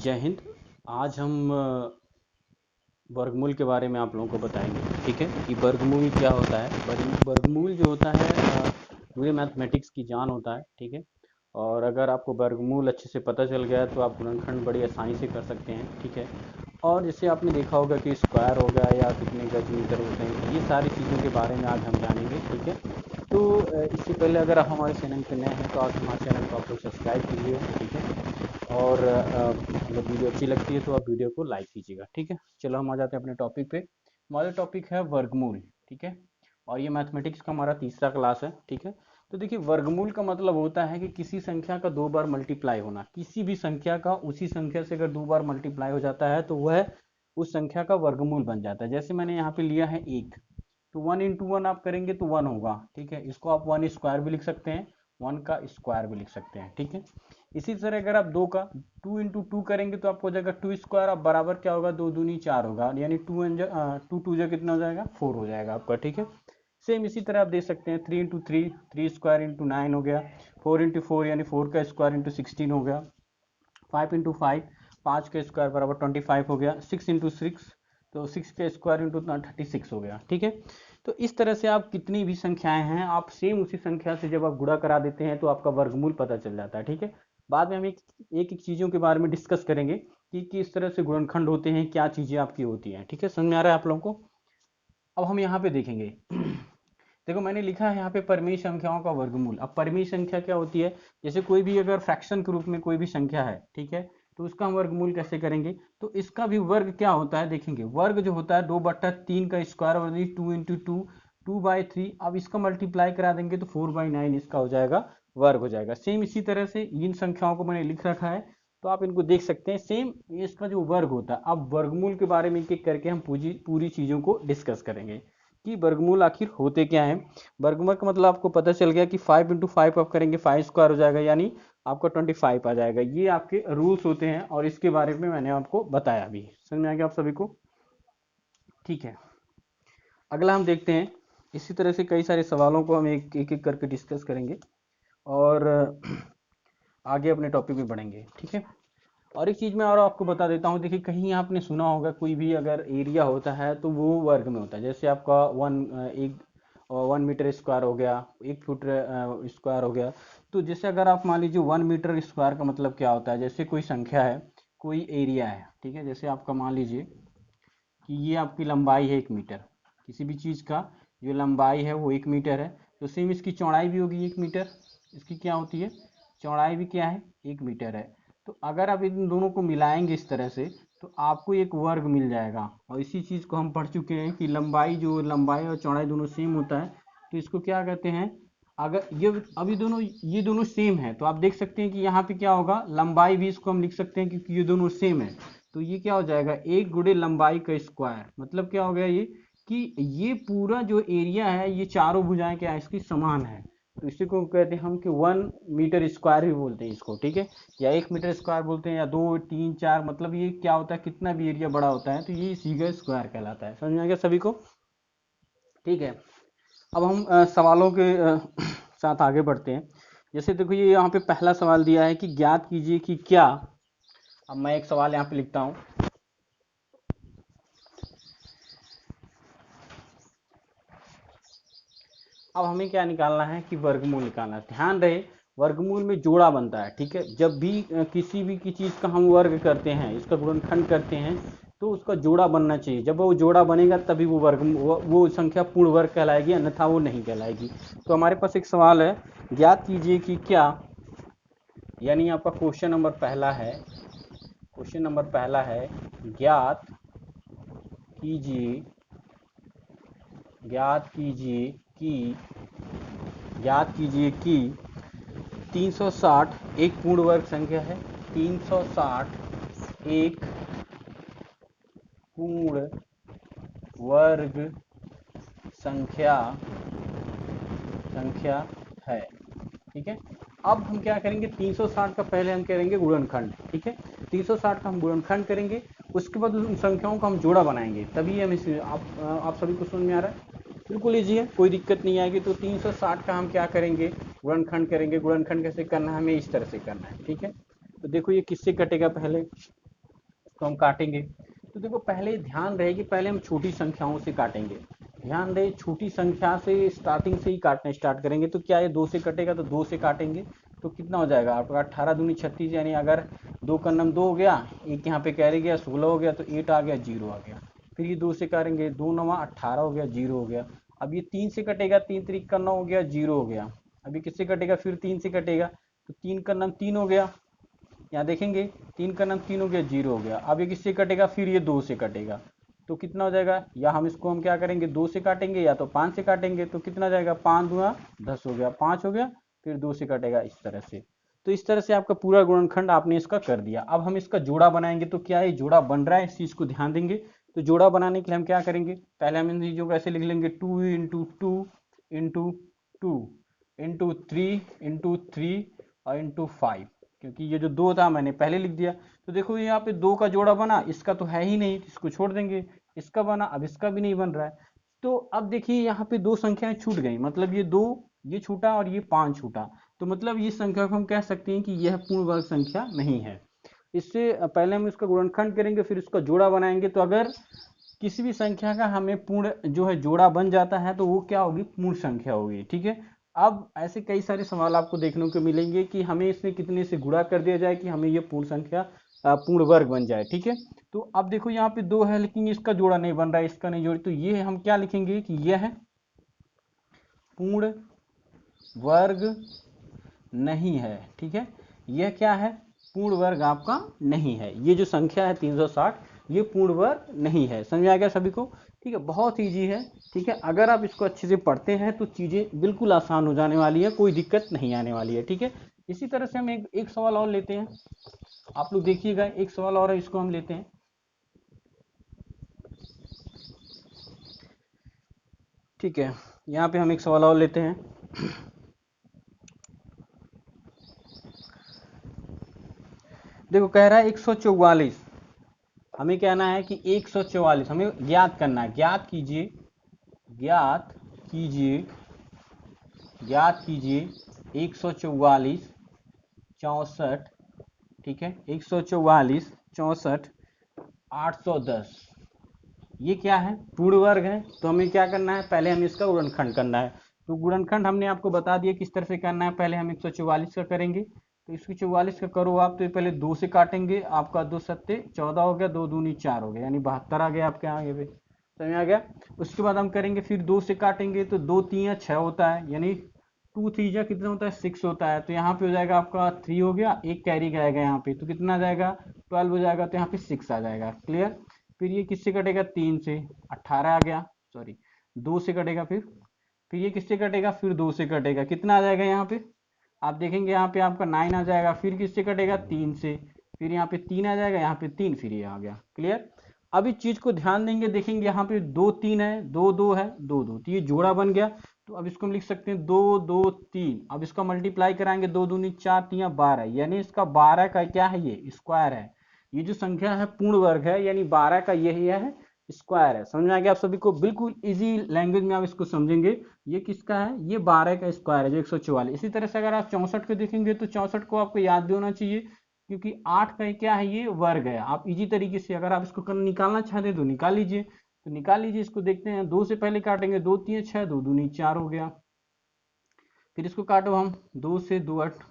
जय हिंद। आज हम वर्गमूल के बारे में आप लोगों को बताएंगे। ठीक है कि वर्गमूल क्या होता है। वर्गमूल जो होता है पूरे मैथमेटिक्स की जान होता है। ठीक है, और अगर आपको वर्गमूल अच्छे से पता चल गया तो आप गुणनखंड बड़ी आसानी से कर सकते हैं। ठीक है, और जैसे आपने देखा होगा कि स्क्वायर हो गया या कितने गज मीटर होते हैं, ये सारी चीज़ों के बारे में आज हम जानेंगे। ठीक है, तो इससे पहले अगर आप हमारे चैनल पर नए हैं तो आप हमारे चैनल को आप लोग सब्सक्राइब कीजिए। ठीक है, और अगर वीडियो अच्छी लगती है तो आप वीडियो को लाइक कीजिएगा। ठीक है, चलो हम आ जाते हैं अपने टॉपिक पे। हमारा टॉपिक है वर्गमूल। ठीक है, और ये मैथमेटिक्स का हमारा तीसरा क्लास है। ठीक है, तो देखिए वर्गमूल का मतलब होता है कि किसी संख्या का दो बार मल्टीप्लाई होना। किसी भी संख्या का उसी संख्या से अगर दो बार मल्टीप्लाई हो जाता है तो वह उस संख्या का वर्गमूल बन जाता है। जैसे मैंने यहाँ पे लिया है एक, तो 1 × 1 आप करेंगे तो 1 होगा। ठीक है, इसको आप 1² भी लिख सकते हैं, 1 का स्क्वायर भी लिख सकते हैं। ठीक है, इसी तरह अगर आप 2 का 2 × 2 करेंगे तो आपको हो जाएगा 2² आप बराबर क्या होगा, 2 दूनी 4 होगा, यानी 2 कितना हो जाएगा, 4 हो जाएगा आपका। ठीक है, सेम इसी तरह आप दे सकते हैं 3 × 3 3² × 9 हो गया, 4 × 4 यानी 4 का स्क्वायर × 16 हो गया, 5 × 5 5 का स्क्वायर बराबर 25 हो गया, 6 × 6 तो 6 का स्क्वायर × 36 हो गया। ठीक है, तो इस तरह से आप कितनी भी संख्याएं हैं आप सेम उसी संख्या से जब आप गुणा करा देते हैं तो आपका वर्गमूल पता चल जाता है। ठीक है, बाद में हम एक एक चीज़ों के बारे में डिस्कस करेंगे कि किस तरह से गुणनखंड होते हैं, क्या चीज़ें आपकी होती हैं। ठीक है, समझ में आ रहा है आप लोगों को। अब हम यहाँ पे देखेंगे देखो मैंने लिखा है यहाँ पे परिमेय संख्याओं का वर्गमूल। अब परिमेय संख्या क्या होती है, जैसे कोई भी अगर फ्रैक्शन के रूप में कोई भी संख्या है, ठीक है, तो उसका हम वर्गमूल कैसे करेंगे, तो इसका भी वर्ग क्या होता है देखेंगे। वर्ग जो होता है 2/3 का स्क्वायर और 2 × 2 2/3। अब इसका मल्टीप्लाई करा देंगे तो 4/9 इसका हो जाएगा, वर्ग हो जाएगा। सेम इसी तरह से इन संख्याओं को मैंने लिख रखा है तो आप इनको देख सकते हैं। सेम इसका जो वर्ग होता है, अब वर्गमूल के बारे में एक एक करके हम पूरी चीज़ों को डिस्कस करेंगे कि वर्गमूल आखिर होते क्या हैं। वर्गमूल का मतलब आपको पता चल गया कि 5 × 5 आप करेंगे 5² हो जाएगा, यानी आपका 25 आ जाएगा। ये आपके रूल्स होते हैं और इसके बारे में मैंने आपको बताया भी। समझ में आ गया आप सभी को। ठीक है, अगला हम देखते हैं। इसी तरह से कई सारे सवालों को हम एक एक करके डिस्कस करेंगे और आगे अपने टॉपिक में बढ़ेंगे। ठीक है, और एक चीज़ मैं और आपको बता देता हूँ। देखिए कहीं आपने सुना होगा कोई भी अगर एरिया होता है तो वो वर्ग में होता है। जैसे आपका 1 मीटर स्क्वायर हो गया, 1 फुट स्क्वायर हो गया। तो जैसे अगर आप मान लीजिए 1 मीटर स्क्वायर का मतलब क्या होता है, जैसे कोई संख्या है, कोई एरिया है। ठीक है, जैसे आपका मान लीजिए कि ये आपकी लंबाई है 1 मीटर, किसी भी चीज़ का जो लंबाई है वो 1 मीटर है, तो सेम इसकी चौड़ाई भी होगी 1 मीटर। इसकी क्या होती है, चौड़ाई भी क्या है, 1 मीटर है। तो अगर आप इन दोनों को मिलाएंगे इस तरह से तो आपको एक वर्ग मिल जाएगा। और इसी चीज़ को हम पढ़ चुके हैं कि लंबाई और चौड़ाई दोनों सेम होता है तो इसको क्या कहते हैं। अगर ये दोनों सेम है तो आप देख सकते हैं कि यहाँ पे क्या होगा, लंबाई भी इसको हम लिख सकते हैं क्योंकि ये दोनों सेम है। तो ये क्या हो जाएगा, 1 × लंबाई का स्क्वायर। मतलब क्या हो गया ये कि ये पूरा जो एरिया है ये चारों भुजाएं क्या है, इसकी समान है। तो इसी को कहते हैं हम कि 1 मीटर स्क्वायर भी बोलते हैं इसको। ठीक है, या 1 मीटर स्क्वायर बोलते हैं, या 2 3 4, मतलब ये क्या होता है, कितना भी एरिया बड़ा होता है तो ये इसी का स्क्वायर कहलाता है। समझ में आ गया सभी को। ठीक है, अब हम सवालों के साथ आगे बढ़ते हैं। जैसे देखो ये यहाँ पे पहला सवाल दिया है कि ज्ञात कीजिए कि क्या। अब मैं एक सवाल यहाँ पे लिखता हूँ। अब हमें क्या निकालना है कि वर्गमूल निकालना है। ध्यान रहे वर्गमूल में जोड़ा बनता है। ठीक है, जब भी किसी भी की चीज़ का हम वर्ग करते हैं, इसका गुणनखंड करते हैं तो उसका जोड़ा बनना चाहिए। जब वो जोड़ा बनेगा तभी वो संख्या पूर्ण वर्ग कहलाएगी, अन्यथा वो नहीं कहलाएगी। तो हमारे पास एक सवाल है, ज्ञात कीजिए कि क्या, यानी आपका क्वेश्चन नंबर पहला है। ज्ञात कीजिए कि 360 एक पूर्ण वर्ग संख्या है। 360 एक पूर्ण वर्ग संख्या है। ठीक है, अब हम क्या करेंगे, 360 का पहले हम करेंगे गुणनखंड। ठीक है, 360 का हम गुणनखंड करेंगे, उसके बाद उन संख्याओं का हम जोड़ा बनाएंगे, तभी हम इस आप सभी को समझ में आ रहा है। बिल्कुल ईजी है, कोई दिक्कत नहीं आएगी। तो 360 का हम क्या करेंगे, गुणनखंड करेंगे। गुणनखंड कैसे करना है, हमें इस तरह से करना है। ठीक है, तो देखो ये किससे कटेगा, पहले तो हम काटेंगे। तो देखो पहले ध्यान रहे कि पहले हम छोटी संख्याओं से काटेंगे। ध्यान रहे छोटी संख्या से स्टार्टिंग से ही काटना स्टार्ट करेंगे। तो क्या ये 2 से कटेगा, तो 2 से काटेंगे। तो कितना हो जाएगा आपका 18 दूनी 36, यानी अगर 2 का नम 2 हो गया, एक यहाँ पे कैरी गया 16 हो गया, तो 8 आ गया, 0 आ गया। फिर ये 2 से करेंगे, 2 नवा 18 हो गया, 0 हो गया। अब ये 3 से कटेगा, 3 तरीक का 9 हो गया, 0 हो गया। अभी किससे कटेगा, फिर 3 से कटेगा, तो 3 का नम 3 हो गया, यहाँ देखेंगे 3 का नम 3 हो गया, 0 हो गया। अब ये किससे कटेगा, फिर ये 2 से कटेगा, तो कितना हो जाएगा, या हम इसको हम क्या करेंगे 2 से काटेंगे या तो 5 से काटेंगे। तो कितना हो जाएगा, 5 दूना 10 हो गया, 5 हो गया, फिर 2 से कटेगा, इस तरह से। तो इस तरह से आपका पूरा गुणनखंड आपने इसका कर दिया। अब हम इसका जोड़ा बनाएंगे। तो क्या ये जोड़ा बन रहा है, इस चीज को ध्यान देंगे। तो जोड़ा बनाने के लिए हम क्या करेंगे, पहले हम इन चीजों को ऐसे लिख लेंगे, 2 इंटू 2 इंटू 2 इंटू 3 इंटू 3 और इंटू 5, क्योंकि ये जो 2 था मैंने पहले लिख दिया। तो देखो यहाँ पे 2 का जोड़ा बना, इसका तो है ही नहीं, इसको छोड़ देंगे। इसका बना, अब इसका भी नहीं बन रहा है। तो अब देखिए यहाँ पे 2 संख्याएं छूट गई, मतलब ये 2 ये छूटा और ये 5 छूटा। तो मतलब ये संख्या को हम कह सकते हैं कि यह पूर्ण वर्ग संख्या नहीं है। इससे पहले हम इसका गुणनखंड करेंगे, फिर इसका जोड़ा बनाएंगे। तो अगर किसी भी संख्या का हमें पूर्ण जो है जोड़ा बन जाता है, तो वो क्या होगी, पूर्ण संख्या होगी। ठीक है। अब ऐसे कई सारे सवाल आपको देखने को मिलेंगे कि हमें इसमें कितने से गुणा कर दिया जाए कि हमें ये पूर्ण संख्या पूर्ण वर्ग बन जाए। ठीक है। तो अब देखो यहाँ पे 2 है, लेकिन इसका जोड़ा नहीं बन रहा है, इसका नहीं जोड़ी। तो ये हम क्या लिखेंगे कि यह है पूर्ण वर्ग नहीं है। ठीक है। यह क्या है, पूर्ण वर्ग आपका नहीं है। ये जो संख्या है 360, ये पूर्ण वर्ग नहीं है। समझ में आ गया सभी को। ठीक है, बहुत ईजी है। ठीक है, अगर आप इसको अच्छे से पढ़ते हैं तो चीजें बिल्कुल आसान हो जाने वाली है, कोई दिक्कत नहीं आने वाली है। ठीक है। इसी तरह से हम एक सवाल और लेते हैं। आप लोग देखिएगा, एक सवाल और है, इसको हम लेते हैं। ठीक है, यहाँ पे हम एक सवाल और लेते हैं। देखो कह रहा है 144, हमें कहना है कि 144 हमें ज्ञात करना है। ज्ञात कीजिए, ज्ञात कीजिए, ज्ञात कीजिए 144 64। ठीक है, 144 64 810। ये क्या है, पूर्ण वर्ग है। तो हमें क्या करना है, पहले हमें इसका गुणनखंड करना है। तो गुणनखंड हमने आपको बता दिया किस तरह से करना है। पहले हम 144 का करेंगे। तो 144 का करो आप, तो पहले 2 से काटेंगे, आपका 2 सत्ते 14 हो गया, 2 दूनी 4 हो गया, यानी 72 आ गया आपके आगे पे। समझ आ गया। उसके बाद हम करेंगे, फिर 2 से काटेंगे, तो 2 3 6 होता है, यानी 2 3 जा कितना होता है, 6 होता है। तो यहाँ पे हो जाएगा आपका 3 हो गया, एक कैरी जाएगा यहाँ पे, तो कितना आ जाएगा 12 हो जाएगा, तो यहाँ पे 6 आ जाएगा। क्लियर। फिर ये किससे कटेगा, 3 से 18 आ गया, सॉरी 2 से कटेगा। फिर ये किससे कटेगा, फिर 2 से कटेगा, कितना आ जाएगा यहाँ पे, आप देखेंगे यहाँ पे आपका 9 आ जाएगा। फिर किससे कटेगा, 3 से, फिर यहाँ पे 3 आ जाएगा, यहाँ पे 3, फिर ये आ गया। क्लियर। अब इस चीज को ध्यान देंगे, देखेंगे यहाँ पे 2 3 है, 2 2 है, 2 2, तो ये जोड़ा बन गया। तो अब इसको हम लिख सकते हैं 2 2 3। अब इसका मल्टीप्लाई कराएंगे, 2 दूनी 4 3 12, यानी इसका 12 का क्या है, ये स्क्वायर है। ये जो संख्या है पूर्ण वर्ग है, यानी 12 का यही है स्क्वायर है। समझ में आ गया आप सभी को, बिल्कुल इजी लैंग्वेज में आप इसको समझेंगे। ये किसका है, ये 12 का स्क्वायर है जो 144। इसी तरह से अगर आप 64 को देखेंगे, तो 64 को आपको याद भी होना चाहिए, क्योंकि 8 का क्या है, ये वर्ग है। आप इजी तरीके से अगर आप इसको निकालना चाहते हैं तो निकाल लीजिए। तो निकाल लीजिए, इसको देखते हैं। 2 से पहले काटेंगे, 2 3 6, 2 दूनी 4 हो गया। फिर इसको काटो हम, 2 से 2 8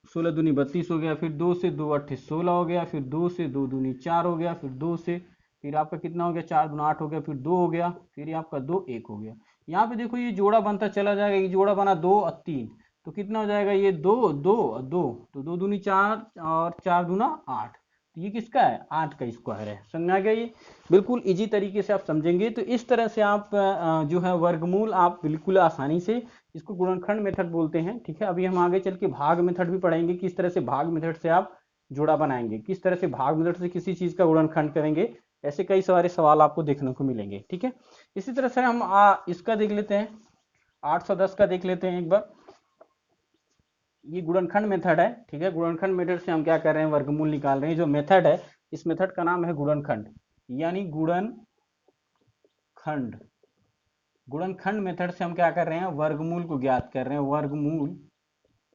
16 दूनी 32 हो गया। फिर 2 से 2 8 16 हो गया। फिर 2 से 2 दूनी 4 हो गया। फिर 2 से, फिर आपका कितना हो गया, 4 दूना 8 हो गया। फिर 2 हो गया, फिर ये आपका 2 1 हो गया। यहाँ पे देखो ये जोड़ा बनता चला जाएगा, ये जोड़ा बना 2 और 3, तो कितना हो जाएगा, ये 2 2 और 2, तो 2 दूनी 4 और 4 दूना 8। तो ये किसका है, 8 का स्क्वायर है। समझ में आ गया। ये बिल्कुल इजी तरीके से आप समझेंगे। तो इस तरह से आप जो है वर्गमूल आप बिल्कुल आसानी से, इसको गुणनखंड मेथड बोलते हैं। ठीक है। अभी हम आगे चल के भाग मेथड भी पढ़ेंगे, किस तरह से भाग मेथड से आप जोड़ा बनाएंगे, किस तरह से भाग मेथड से किसी चीज का गुणनखंड करेंगे। ऐसे कई सारे सवाल आपको देखने को मिलेंगे। ठीक है। इसी तरह से हम इसका देख लेते हैं, 810 का देख लेते हैं एक बार। ये गुणनखंड मेथड है। ठीक है। गुणनखंड मेथड से हम क्या कर रहे हैं, वर्गमूल निकाल रहे हैं। जो मेथड है, इस मेथड का नाम है गुणनखंड, यानी गुणनखंड। गुणनखंड मेथड से हम क्या कर रहे हैं, वर्गमूल को ज्ञात कर रहे हैं। वर्गमूल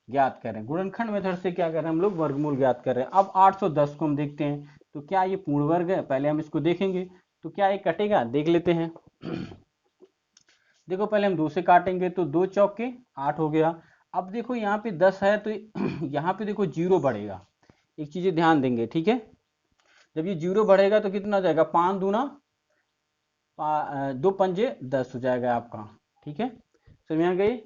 ज्ञात कर रहे हैं। गुणनखंड मेथड से क्या कर रहे हैं हम लोग, वर्गमूल ज्ञात कर रहे हैं। अब 810 को हम देखते हैं, तो क्या ये पूर्ण वर्ग है, पहले हम इसको देखेंगे। तो क्या ये कटेगा, देख लेते हैं। देखो पहले हम 2 से काटेंगे, तो 2 चौके 8 हो गया। अब देखो यहाँ पे 10 है, तो यहाँ पे देखो 0 बढ़ेगा। एक चीज ध्यान देंगे, ठीक है। जब ये 0 बढ़ेगा तो कितना हो जाएगा, 5 दूना 2 पंजे 10 हो जाएगा आपका, ठीक है। समझ में आ गई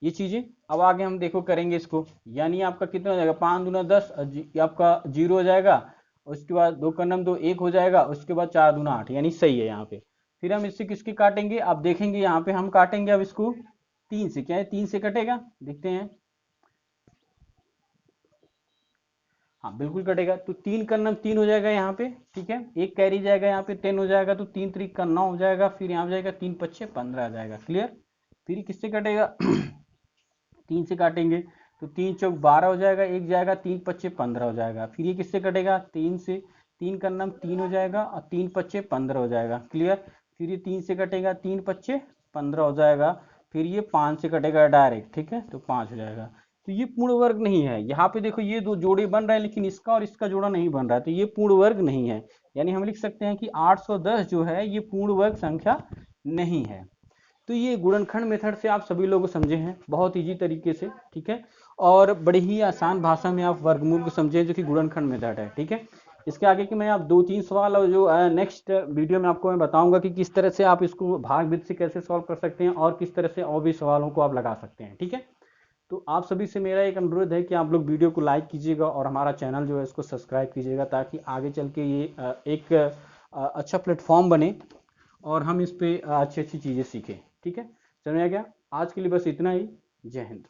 ये चीजें। अब आगे हम देखो करेंगे इसको, यानी आपका कितना हो जाएगा, 5 दूना 10, ये आपका 0 हो जाएगा। उसके बाद 2 का नम 2 1 हो जाएगा, उसके बाद 4 दूना 8, यानी सही है यहाँ पे। फिर हम इससे किसकी काटेंगे, आप देखेंगे यहाँ पे हम काटेंगे अब इसको 3 से। क्या है, 3 से कटेगा, देखते हैं। हाँ बिल्कुल कटेगा, तो 3 का नम 3 हो जाएगा यहाँ पे, ठीक है। एक कैरी जाएगा यहाँ पे 10 हो जाएगा, तो 3 3 का 9 हो जाएगा। फिर यहाँ हो जाएगा 3 5 15 आ जाएगा, क्लियर। फिर किससे कटेगा 3 से काटेंगे, तो 3 चौक 12 हो जाएगा, एक जाएगा, 3 पच्चे 15 हो जाएगा। फिर ये किससे कटेगा, 3 से, 3 का नाम 3 हो जाएगा, और 3 पच्चे 15 हो जाएगा, क्लियर। फिर ये 3 से कटेगा, 3 पच्चे 15 हो जाएगा। फिर ये 5 से कटेगा डायरेक्ट, ठीक है, तो 5 हो जाएगा। तो ये पूर्ण वर्ग नहीं है। यहाँ पे देखो ये 2 जोड़े बन रहे हैं, लेकिन इसका और इसका जोड़ा नहीं बन रहा है, तो ये पूर्ण वर्ग नहीं है। यानी हम लिख सकते हैं कि 810 जो है ये पूर्ण वर्ग संख्या नहीं है। तो ये गुणनखंड मेथड से आप सभी लोग समझे हैं बहुत इजी तरीके से, ठीक है। और बड़ी ही आसान भाषा में आप वर्गमूल को समझें, जो कि गुणनखंड मेथड है, ठीक है। इसके आगे कि मैं आप 2-3 सवाल और जो नेक्स्ट वीडियो में आपको मैं बताऊंगा कि किस तरह से आप इसको भाग विधि से कैसे सॉल्व कर सकते हैं, और किस तरह से और भी सवालों को आप लगा सकते हैं, ठीक है। तो आप सभी से मेरा एक अनुरोध है कि आप लोग वीडियो को लाइक कीजिएगा और हमारा चैनल जो है इसको सब्सक्राइब कीजिएगा, ताकि आगे चल के ये एक अच्छा प्लेटफॉर्म बने और हम इस पे अच्छी अच्छी चीज़ें सीखें, ठीक है। समझ आ गया। आज के लिए बस इतना ही। जय हिंद।